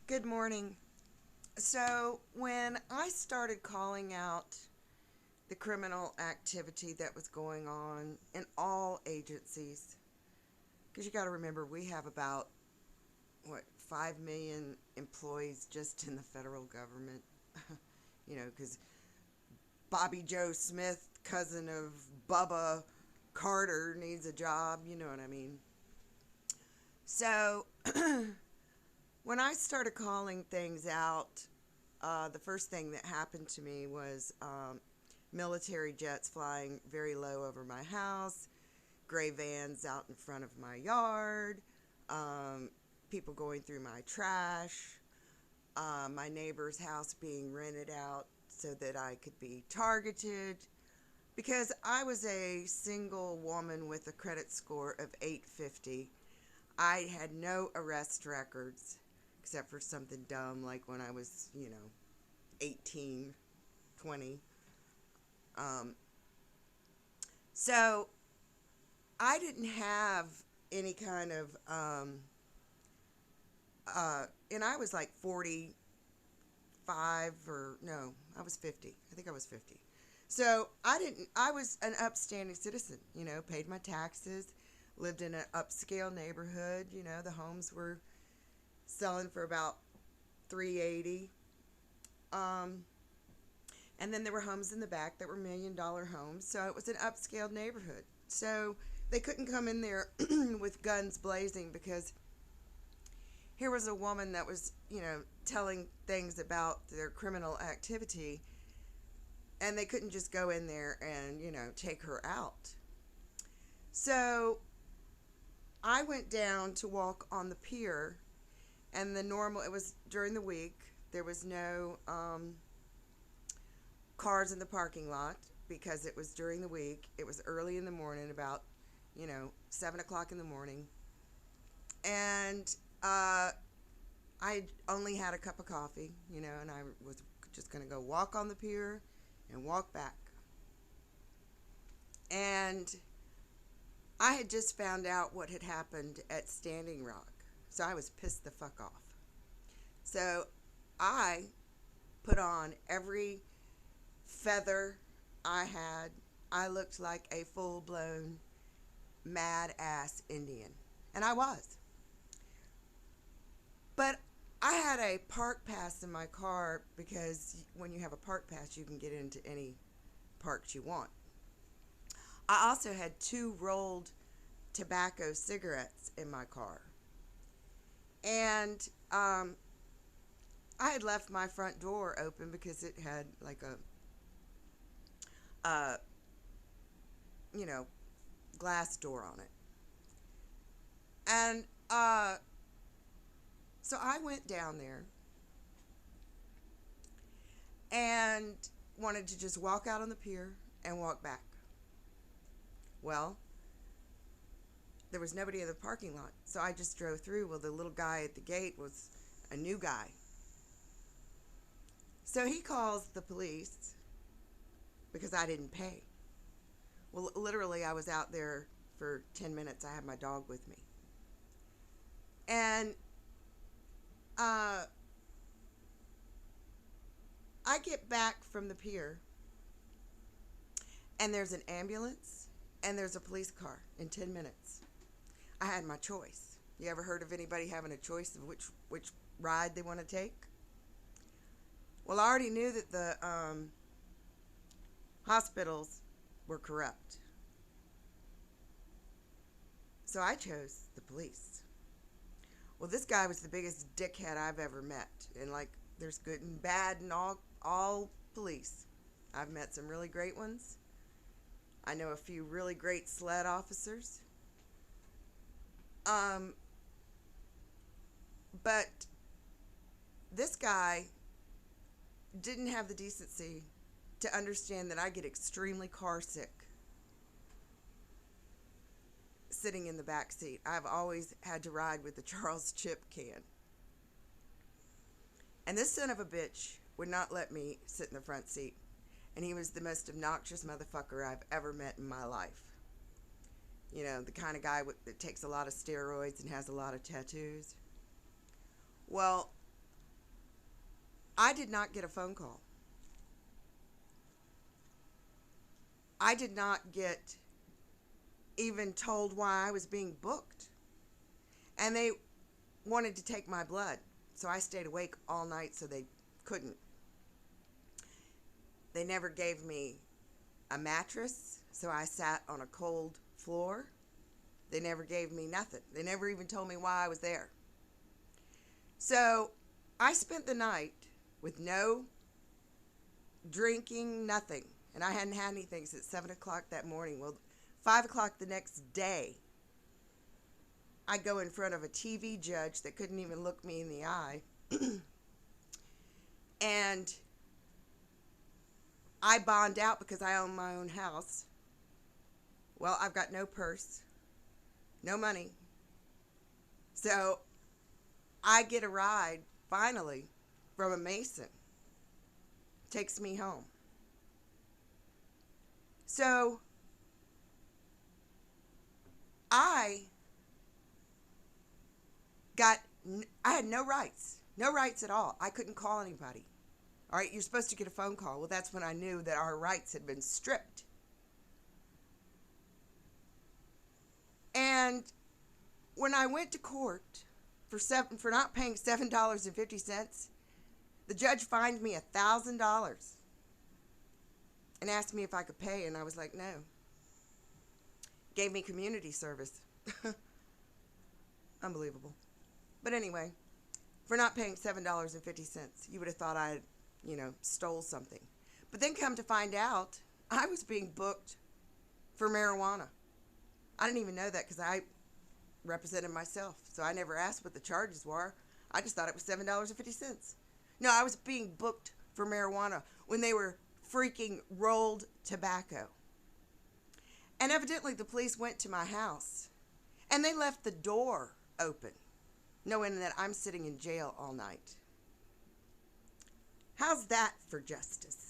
Good morning. So, when I started calling out the criminal activity that was going on in all agencies, because you got to remember we have about, 5 million employees just in the federal government, because Bobby Joe Smith, cousin of Bubba Carter, needs a job, you know what I mean? So, when I started calling things out, the first thing that happened to me was military jets flying very low over my house, gray vans out in front of my yard, people going through my trash, my neighbor's house being rented out so that I could be targeted. Because I was a single woman with a credit score of 850, I had no arrest records except for something dumb like when I was, 18, 20. Um, so I didn't have any kind of, and I was like 45 or no, I was 50. I think I was 50. So I was an upstanding citizen, paid my taxes, lived in an upscale neighborhood, the homes were selling for about 380. Um, and then there were homes in the back that were $1 million homes. So it was an upscale neighborhood. So they couldn't come in there with guns blazing because here was a woman that was, telling things about their criminal activity, and they couldn't just go in there and, take her out. So I went down to walk on the pier, and it was during the week. There was no cars in the parking lot because it was during the week. It was early in the morning, about, 7 o'clock in the morning. And I only had a cup of coffee, and I was just going to go walk on the pier and walk back. And I had just found out what had happened at Standing Rock. So I was pissed the fuck off. So I put on every feather I had. I looked like a full blown mad ass Indian. And I was. But I had a park pass in my car because when you have a park pass, you can get into any parks you want. I also had 2 rolled tobacco cigarettes in my car. And I had left my front door open because it had like a glass door on it. And so I went down there and wanted to just walk out on the pier and walk back. Well, there was nobody in the parking lot, so I just drove through. Well, the little guy at the gate was a new guy. So he calls the police because I didn't pay. Well, literally, I was out there for 10 minutes. I had my dog with me. And I get back from the pier, and there's an ambulance, and there's a police car in 10 minutes. I had my choice. You ever heard of anybody having a choice of which ride they want to take? Well, I already knew that the hospitals were corrupt. So I chose the police. Well, this guy was the biggest dickhead I've ever met. And like, there's good and bad in all police. I've met some really great ones. I know a few really great SLED officers. But this guy didn't have the decency to understand that I get extremely car sick sitting in the back seat. I've always had to ride with the Charles Chip can. And this son of a bitch would not let me sit in the front seat. And he was the most obnoxious motherfucker I've ever met in my life. The kind of guy that takes a lot of steroids and has a lot of tattoos. Well, I did not get a phone call. I did not get even told why I was being booked. And they wanted to take my blood. So I stayed awake all night so they couldn't. They never gave me a mattress, so I sat on a cold floor. They never gave me nothing. They never even told me why I was there. So I spent the night with no drinking, nothing. And I hadn't had anything since 7 o'clock that morning. Well, 5 o'clock the next day, I go in front of a TV judge that couldn't even look me in the eye. And I bond out because I own my own house. Well, I've got no purse, no money. So I get a ride, finally, from a Mason. Takes me home. So I had no rights. No rights at all. I couldn't call anybody. All right, you're supposed to get a phone call. Well, that's when I knew that our rights had been stripped. And when I went to court for not paying $7.50, the judge fined me $1,000 and asked me if I could pay, and I was like, no. Gave me community service. Unbelievable. But anyway, for not paying $7.50, you would have thought I, stole something. But then come to find out, I was being booked for marijuana. I didn't even know that because I represented myself. So I never asked what the charges were. I just thought it was $7.50. No, I was being booked for marijuana when they were freaking rolled tobacco. And evidently the police went to my house and they left the door open, knowing that I'm sitting in jail all night. How's that for justice?